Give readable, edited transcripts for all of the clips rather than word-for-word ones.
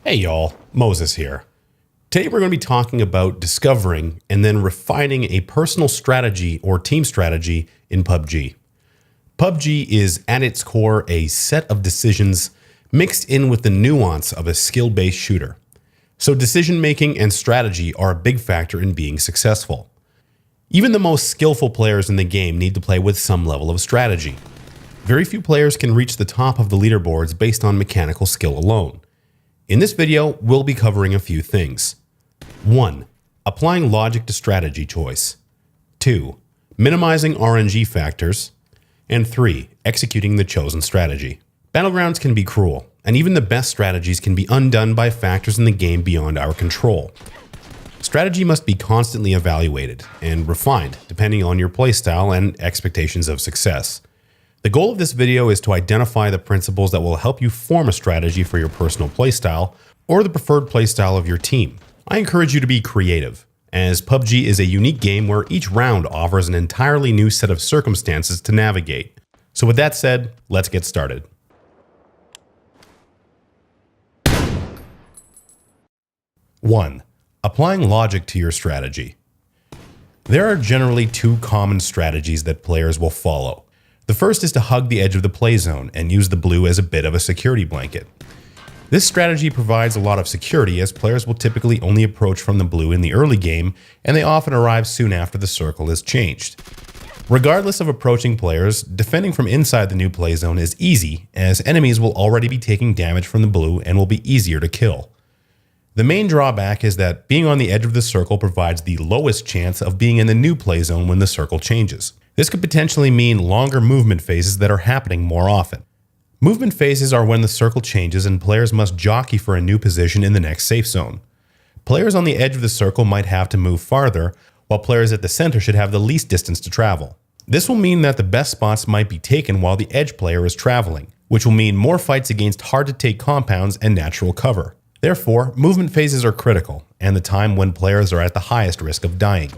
Hey y'all, Moses here. Today we're going to be talking about discovering and then refining a personal strategy or team strategy in PUBG. PUBG is at its core a set of decisions mixed in with the nuance of a skill-based shooter. So decision making and strategy are a big factor in being successful. Even the most skillful players in the game need to play with some level of strategy. Very few players can reach the top of the leaderboards based on mechanical skill alone. In this video, we'll be covering a few things. 1. Applying logic to strategy choice. 2. Minimizing RNG factors. And 3. Executing the chosen strategy. Battlegrounds can be cruel, and even the best strategies can be undone by factors in the game beyond our control. Strategy must be constantly evaluated and refined depending on your playstyle and expectations of success. The goal of this video is to identify the principles that will help you form a strategy for your personal playstyle or the preferred playstyle of your team. I encourage you to be creative, as PUBG is a unique game where each round offers an entirely new set of circumstances to navigate. So with that said, let's get started. One, applying logic to your strategy. There are generally two common strategies that players will follow. The first is to hug the edge of the play zone and use the blue as a bit of a security blanket. This strategy provides a lot of security as players will typically only approach from the blue in the early game, and they often arrive soon after the circle is changed. Regardless of approaching players, defending from inside the new play zone is easy as enemies will already be taking damage from the blue and will be easier to kill. The main drawback is that being on the edge of the circle provides the lowest chance of being in the new play zone when the circle changes. This could potentially mean longer movement phases that are happening more often. Movement phases are when the circle changes and players must jockey for a new position in the next safe zone. Players on the edge of the circle might have to move farther, while players at the center should have the least distance to travel. This will mean that the best spots might be taken while the edge player is traveling, which will mean more fights against hard-to-take compounds and natural cover. Therefore, movement phases are critical, and the time when players are at the highest risk of dying.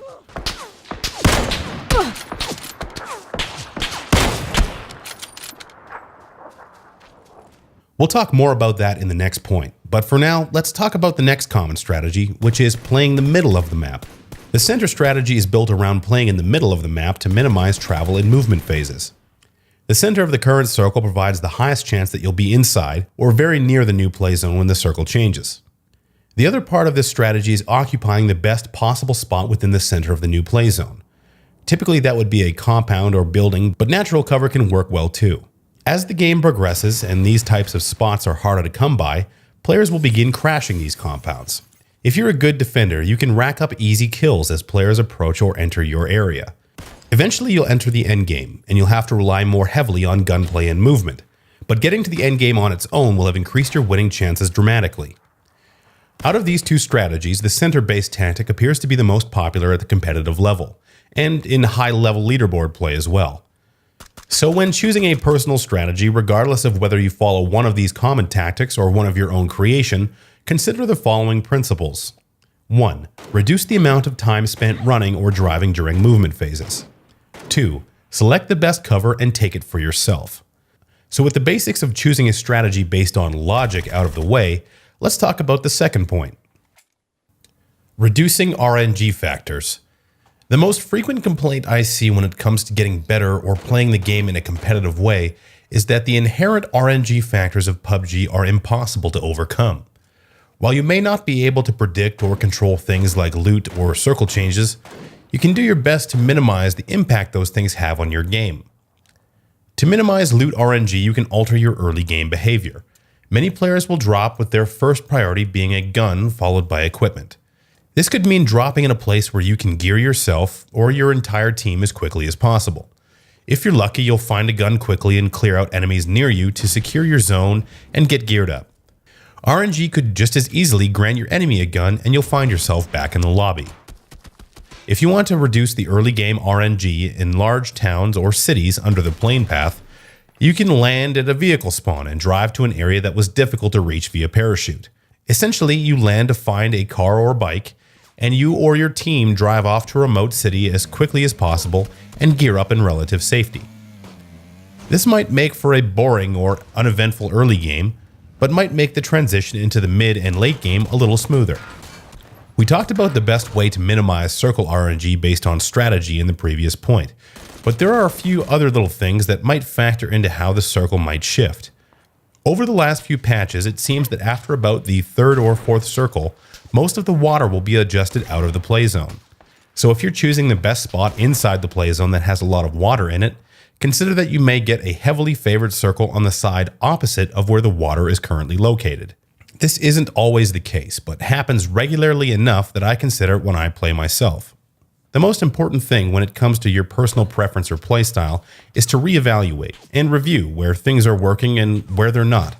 We'll talk more about that in the next point, but for now, let's talk about the next common strategy, which is playing the middle of the map. The center strategy is built around playing in the middle of the map to minimize travel and movement phases. The center of the current circle provides the highest chance that you'll be inside or very near the new play zone when the circle changes. The other part of this strategy is occupying the best possible spot within the center of the new play zone. Typically that would be a compound or building, but natural cover can work well too. As the game progresses and these types of spots are harder to come by, players will begin crashing these compounds. If you're a good defender, you can rack up easy kills as players approach or enter your area. Eventually you'll enter the endgame, and you'll have to rely more heavily on gunplay and movement, but getting to the endgame on its own will have increased your winning chances dramatically. Out of these two strategies, the center-based tactic appears to be the most popular at the competitive level, and in high-level leaderboard play as well. So when choosing a personal strategy, regardless of whether you follow one of these common tactics or one of your own creation, consider the following principles. 1. Reduce the amount of time spent running or driving during movement phases. 2. Select the best cover and take it for yourself. So with the basics of choosing a strategy based on logic out of the way, let's talk about the second point. Reducing RNG factors. The most frequent complaint I see when it comes to getting better or playing the game in a competitive way is that the inherent RNG factors of PUBG are impossible to overcome. While you may not be able to predict or control things like loot or circle changes, you can do your best to minimize the impact those things have on your game. To minimize loot RNG, you can alter your early game behavior. Many players will drop with their first priority being a gun followed by equipment. This could mean dropping in a place where you can gear yourself or your entire team as quickly as possible. If you're lucky, you'll find a gun quickly and clear out enemies near you to secure your zone and get geared up. RNG could just as easily grant your enemy a gun and you'll find yourself back in the lobby. If you want to reduce the early game RNG in large towns or cities under the plane path, you can land at a vehicle spawn and drive to an area that was difficult to reach via parachute. Essentially, you land to find a car or bike, and you or your team drive off to a remote city as quickly as possible and gear up in relative safety. This might make for a boring or uneventful early game, but might make the transition into the mid and late game a little smoother. We talked about the best way to minimize circle RNG based on strategy in the previous point, but there are a few other little things that might factor into how the circle might shift. Over the last few patches, it seems that after about the third or fourth circle, most of the water will be adjusted out of the play zone. So if you're choosing the best spot inside the play zone that has a lot of water in it, consider that you may get a heavily favored circle on the side opposite of where the water is currently located. This isn't always the case, but happens regularly enough that I consider it when I play myself. The most important thing when it comes to your personal preference or playstyle is to reevaluate and review where things are working and where they're not.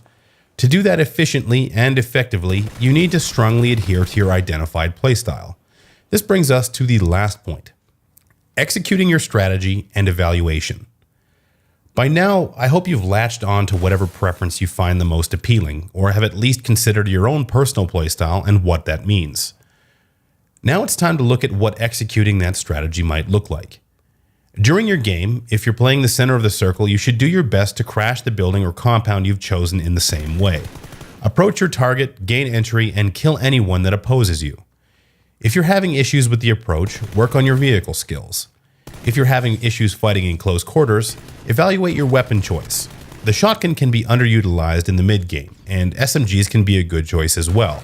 To do that efficiently and effectively, you need to strongly adhere to your identified playstyle. This brings us to the last point: executing your strategy and evaluation. By now, I hope you've latched on to whatever preference you find the most appealing, or have at least considered your own personal playstyle and what that means. Now it's time to look at what executing that strategy might look like. During your game, if you're playing the center of the circle, you should do your best to crash the building or compound you've chosen in the same way. Approach your target, gain entry, and kill anyone that opposes you. If you're having issues with the approach, work on your vehicle skills. If you're having issues fighting in close quarters, evaluate your weapon choice. The shotgun can be underutilized in the mid game, and SMGs can be a good choice as well.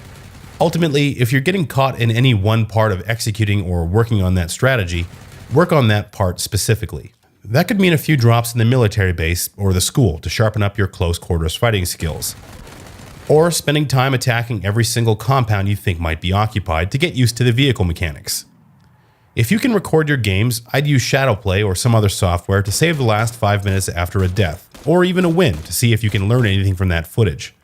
Ultimately, if you're getting caught in any one part of executing or working on that strategy, work on that part specifically. That could mean a few drops in the military base or the school to sharpen up your close quarters fighting skills, or spending time attacking every single compound you think might be occupied to get used to the vehicle mechanics. If you can record your games, I'd use Shadowplay or some other software to save the last 5 minutes after a death, or even a win to see if you can learn anything from that footage.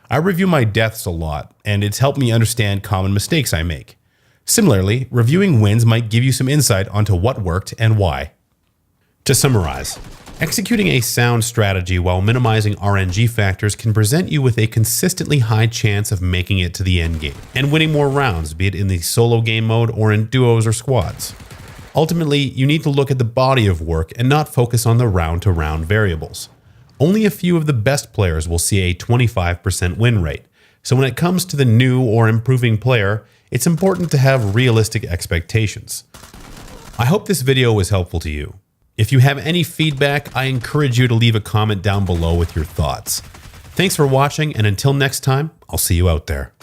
I review my deaths a lot, and it's helped me understand common mistakes I make. Similarly, reviewing wins might give you some insight onto what worked and why. To summarize, executing a sound strategy while minimizing RNG factors can present you with a consistently high chance of making it to the end game and winning more rounds, be it in the solo game mode or in duos or squads. Ultimately, you need to look at the body of work and not focus on the round-to-round variables. Only a few of the best players will see a 25% win rate, so when it comes to the new or improving player, it's important to have realistic expectations. I hope this video was helpful to you. If you have any feedback, I encourage you to leave a comment down below with your thoughts. Thanks for watching, and until next time, I'll see you out there.